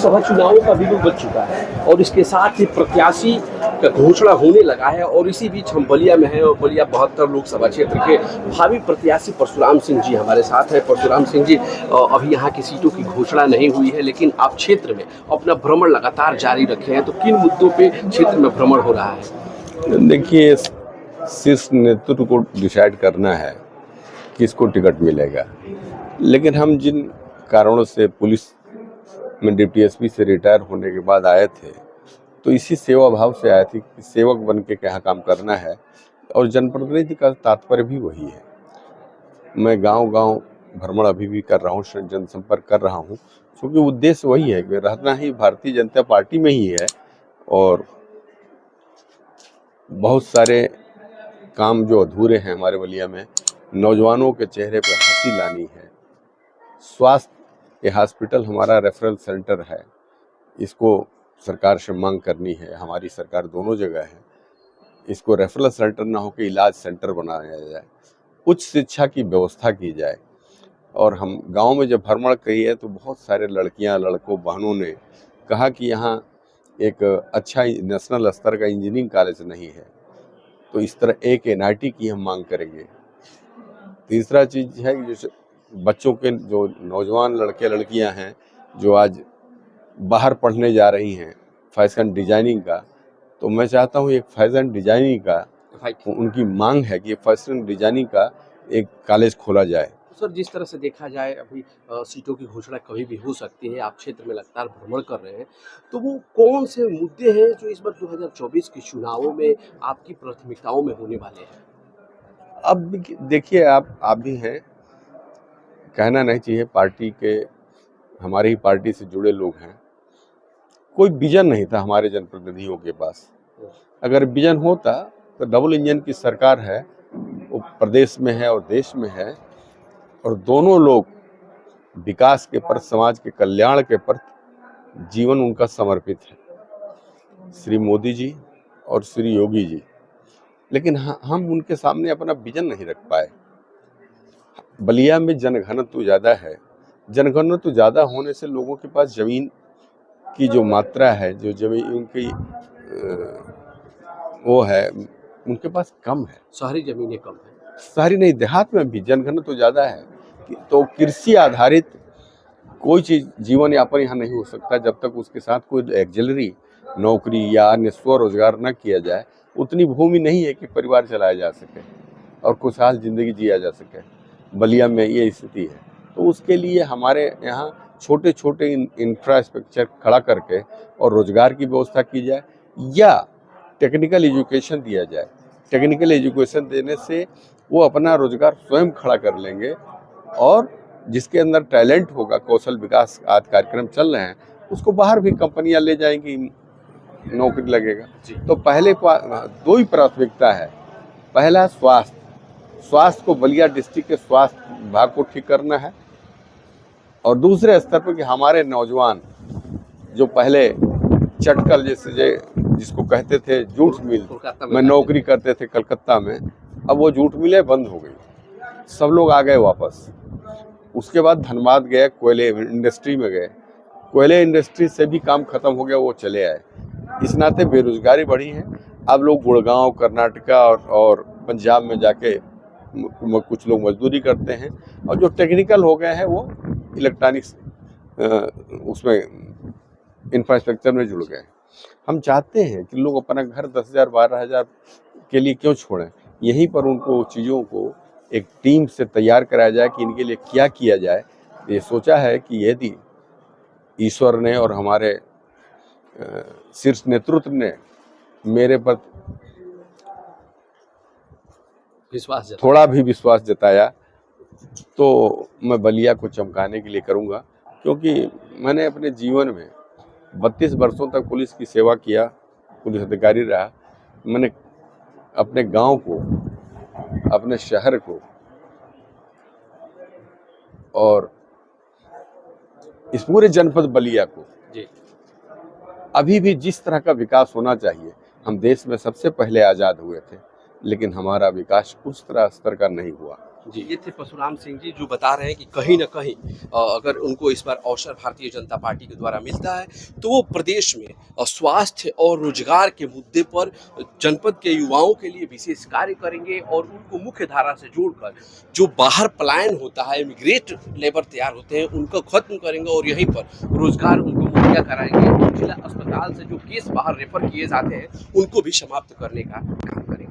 लोकसभा चुनावों का बिगुल बज चुका है और इसके साथ ही प्रत्याशी का घोषणा होने लगा है और इसी बीच हम बलिया में हैं और बलिया 72 लोकसभा क्षेत्र के भावी प्रत्याशी परशुराम सिंह जी हमारे साथ हैं। परशुराम सिंह जी, अभी यहाँ की सीटों की घोषणा नहीं हुई है, लेकिन आप क्षेत्र में अपना भ्रमण लगातार जारी रखे हैं, तो किन मुद्दों पे क्षेत्र में भ्रमण हो रहा है? देखिए, शीर्ष नेतृत्व को डिसाइड करना है किसको टिकट मिलेगा, लेकिन हम जिन कारणों से पुलिस में डिप्टी एसपी से रिटायर होने के बाद आए थे, तो इसी सेवा भाव से आए थे कि सेवक बन के क्या काम करना है, और जनप्रतिनिधि का तात्पर्य भी वही है। मैं गांव-गांव भ्रमण अभी भी कर रहा हूँ, जनसंपर्क कर रहा हूँ, क्योंकि उद्देश्य वही है कि रहना ही भारतीय जनता पार्टी में ही है और बहुत सारे काम जो अधूरे हैं हमारे बलिया में, नौजवानों के चेहरे पर हंसी लानी है। स्वास्थ्य हॉस्पिटल हमारा रेफरल सेंटर है, इसको सरकार से मांग करनी है। हमारी सरकार दोनों जगह है, इसको रेफरल सेंटर ना होकर इलाज सेंटर बनाया जाए, उच्च शिक्षा की व्यवस्था की जाए। और हम गांव में जब भ्रमण किए तो बहुत सारे लड़कियां, लड़कों, बहनों ने कहा कि यहाँ एक अच्छा नेशनल स्तर का इंजीनियरिंग कॉलेज नहीं है, तो इस तरह एक NIT की हम मांग करेंगे। तीसरा चीज़ है कि जैसे बच्चों के जो नौजवान लड़के लड़कियां हैं जो आज बाहर पढ़ने जा रही हैं फैशन डिजाइनिंग का, तो मैं चाहता हूँ एक फैशन डिजाइनिंग का, उनकी मांग है कि फैशन डिजाइनिंग का एक कॉलेज खोला जाए। सर, जिस तरह से देखा जाए अभी सीटों की घोषणा कभी भी हो सकती है, आप क्षेत्र में लगातार भ्रमण कर रहे हैं, तो वो कौन से मुद्दे हैं जो इस बार 2024 के चुनावों में आपकी प्राथमिकताओं में होने वाले हैं? अब देखिए, आप भी हैं, कहना नहीं चाहिए, पार्टी के, हमारी ही पार्टी से जुड़े लोग हैं। कोई विजन नहीं था हमारे जनप्रतिनिधियों के पास। अगर विजन होता तो डबल इंजन की सरकार है, वो प्रदेश में है और देश में है, और दोनों लोग विकास के प्रति, समाज के कल्याण के प्रति जीवन उनका समर्पित है, श्री मोदी जी और श्री योगी जी। लेकिन हम उनके सामने अपना विजन नहीं रख पाए। बलिया में जनघनत्व ज़्यादा है, जनघनत्व ज़्यादा होने से लोगों के पास ज़मीन की जो मात्रा है, जो जमीन उनकी वो है, उनके पास कम है। शहरी जमीनें कम है, शहरी नहीं, देहात में भी जनघनत्व ज़्यादा है, तो कृषि आधारित कोई चीज़ जीवन यापन यहाँ नहीं हो सकता जब तक उसके साथ कोई एक्जिलरी नौकरी या अन्य स्वरोजगार न किया जाए। उतनी भूमि नहीं है कि परिवार चलाया जा सके और खुशहाल जिंदगी जिया जा सके। बलिया में ये स्थिति है, तो उसके लिए हमारे यहाँ छोटे छोटे इंफ्रास्ट्रक्चर खड़ा करके और रोजगार की व्यवस्था की जाए, या टेक्निकल एजुकेशन दिया जाए। टेक्निकल एजुकेशन देने से वो अपना रोजगार स्वयं खड़ा कर लेंगे, और जिसके अंदर टैलेंट होगा, कौशल विकास आज कार्यक्रम चल रहे हैं, उसको बाहर भी कंपनियां ले जाएंगी, नौकरी लगेगा। तो पहले दो ही प्राथमिकता है। पहला स्वास्थ्य को बलिया डिस्ट्रिक्ट के स्वास्थ्य विभाग को ठीक करना है, और दूसरे स्तर पर कि हमारे नौजवान जो पहले चटकल जैसे जिसको कहते थे जूट मिल में नौकरी करते थे कलकत्ता में, अब वो जूट मिलें बंद हो गई, सब लोग आ गए वापस। उसके बाद धनबाद गए, कोयले इंडस्ट्री में गए, कोयले इंडस्ट्री से भी काम खत्म हो गया, वो चले आए। इस नाते बेरोजगारी बढ़ी है। अब लोग गुड़गांव, कर्नाटका और पंजाब में जाके कुछ लोग मजदूरी करते हैं, और जो टेक्निकल हो गए हैं वो इलेक्ट्रॉनिक्स उसमें इंफ्रास्ट्रक्चर में जुड़ गए। हम चाहते हैं कि लोग अपना घर 10,000 12,000 के लिए क्यों छोड़ें, यहीं पर उनको चीज़ों को एक टीम से तैयार कराया जाए कि इनके लिए क्या किया जाए। ये सोचा है कि यदि ईश्वर ने और हमारे शीर्ष नेतृत्व ने मेरे पर थोड़ा भी विश्वास जताया, तो मैं बलिया को चमकाने के लिए करूंगा, क्योंकि मैंने अपने जीवन में 32 वर्षों तक पुलिस की सेवा किया, पुलिस अधिकारी रहा। मैंने अपने गांव को, अपने शहर को और इस पूरे जनपद बलिया को अभी भी जिस तरह का विकास होना चाहिए, हम देश में सबसे पहले आज़ाद हुए थे, लेकिन हमारा विकास उस तरह स्तर का नहीं हुआ। जी, ये थे परशुराम सिंह जी जो बता रहे हैं कि कहीं न कहीं अगर उनको इस बार अवसर भारतीय जनता पार्टी के द्वारा मिलता है तो वो प्रदेश में स्वास्थ्य और रोजगार के मुद्दे पर जनपद के युवाओं के लिए विशेष कार्य करेंगे और उनको मुख्य धारा से जोड़कर जो बाहर पलायन होता है, इमिग्रेट लेबर तैयार होते हैं, उनको खत्म करेंगे और यहीं पर रोजगार उनको मुहैया कराएंगे और जिला अस्पताल से जो केस बाहर रेफर किए जाते हैं उनको भी समाप्त करने का काम करेंगे।